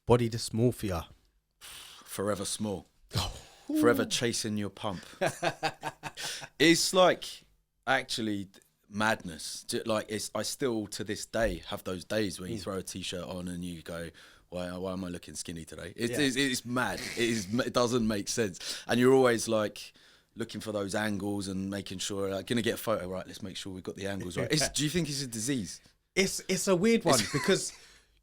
Body dysmorphia. Forever small. Forever chasing your pump. It's like actually madness. Like I still to this day have those days where you throw a t-shirt on and you go, why am I looking skinny today? It's mad. It doesn't make sense. And you're always like looking for those angles and making sure, like, gonna get a photo right. Let's make sure we've got the angles right. Do you think it's a disease? It's a weird one because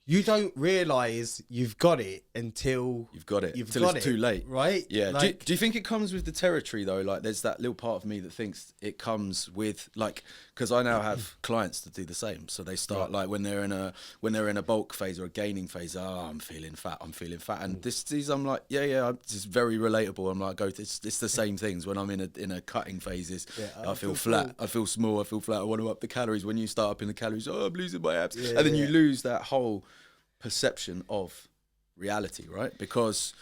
you don't realise you've got it until you've got it. It's too late, right? Yeah. Like, do you think it comes with the territory though? Like, there's that little part of me that thinks it comes with, like, because I now have clients that do the same. So they start like when they're in a bulk phase or a gaining phase. Oh, I'm feeling fat. And these I'm like, yeah, it's very relatable. I'm like, it's the same things when I'm in a cutting phases. I feel flat. I feel small. I feel flat. I want to up the calories. When you start upping the calories, I'm losing my abs, and then you lose that whole perception of reality, right? Because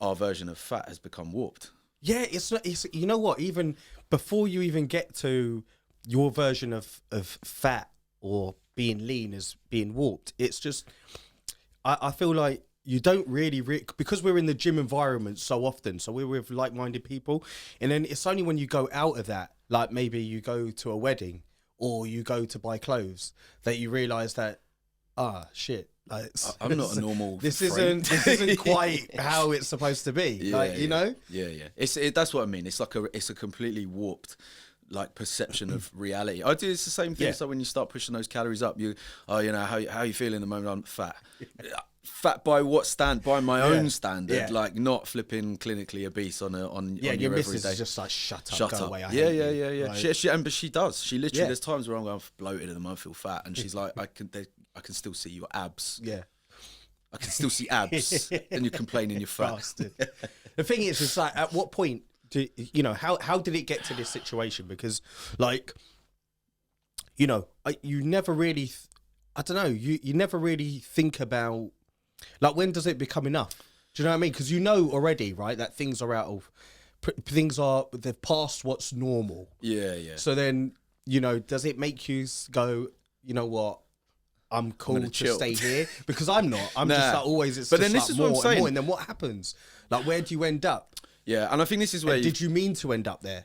our version of fat has become warped. Yeah, it's you know what? Even before you even get to your version of fat or being lean as being warped, it's just I feel like you don't really because we're in the gym environment so often, so we're with like-minded people, and then it's only when you go out of that, like maybe you go to a wedding or you go to buy clothes, that you realise that shit. Like, I'm not a normal. This isn't quite how it's supposed to be. You know. Yeah. That's what I mean. It's a completely warped, like, perception of reality. It's the same thing. So when you start pushing those calories up, how you feel in the moment? I'm fat. Fat by what stand? By my own standard, like not flipping clinically obese on your missus is just like shut up, go away. Yeah. Like, but she does. She literally. There's times where I'm going bloated and I feel fat, and she's like, I can still see your abs. Yeah. I can still see abs, and you're complaining you're fat. Bastard. The thing is, it's like, at what point how did it get to this situation? Because, like, you never really, I don't know, you never really think about, like, when does it become enough? Do you know what I mean? Because you know already, right, that they've passed what's normal. Yeah. So then, does it make you go, you know what? I'm cool to stay here, because I'm not. I'm just like always. It's but just then this like is more what I'm saying. And then what happens? Like, where do you end up? Yeah, and I think this is where. Did you mean to end up there?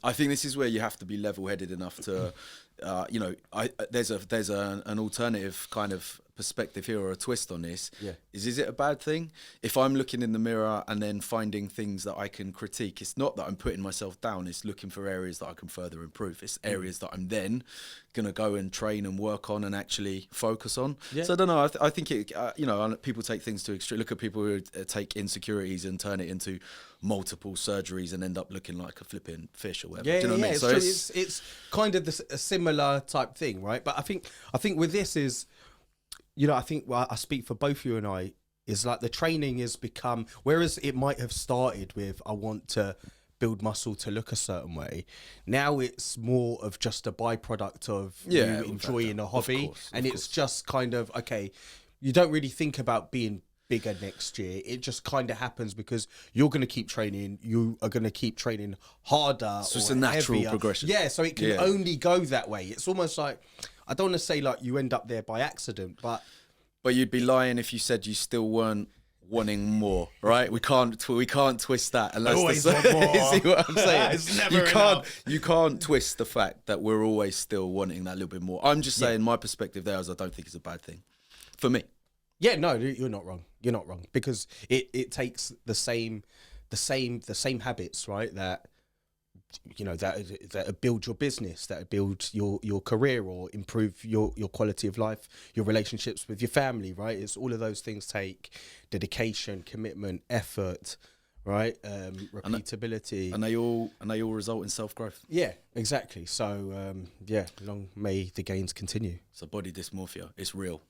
I think this is where you have to be level-headed enough to, there's an alternative kind of perspective here, or a twist on this. Yeah. Is it a bad thing if I'm looking in the mirror and then finding things that I can critique? It's not that I'm putting myself down. It's looking for areas that I can further improve. It's areas that I'm then going to go and train and work on and actually focus on. Yeah. So I don't know. I think people take things to extreme. Look at people who take insecurities and turn it into multiple surgeries and end up looking like a flipping fish or whatever. Yeah, do you know what I mean? So it's kind of a similar type thing, right? But I think with this is, I think I speak for both you and I, is like the training has become, whereas it might have started with, I want to build muscle to look a certain way, now it's more of just a byproduct of you enjoying a hobby. Of course. Just kind of, okay, you don't really think about being bigger next year. It just kind of happens because you're going to keep training. You are going to keep training harder. So it's a natural heavier progression. Yeah, so it can only go that way. It's almost like, I don't want to say like you end up there by accident, but you'd be lying if you said you still weren't wanting more, right? We can't twist that. And that's always want more. See what I'm saying? It's never you can't twist the fact that we're always still wanting that little bit more. I'm just saying my perspective there is I don't think it's a bad thing for me. Yeah, no, you're not wrong. You're not wrong, because it takes the same habits, right? That that build your business, that build your career, or improve your quality of life, your relationships with your family, right? It's all of those things take dedication, commitment, effort, right? Repeatability, and they all result in self-growth. Yeah, exactly. So long may the gains continue. So body dysmorphia, it's real.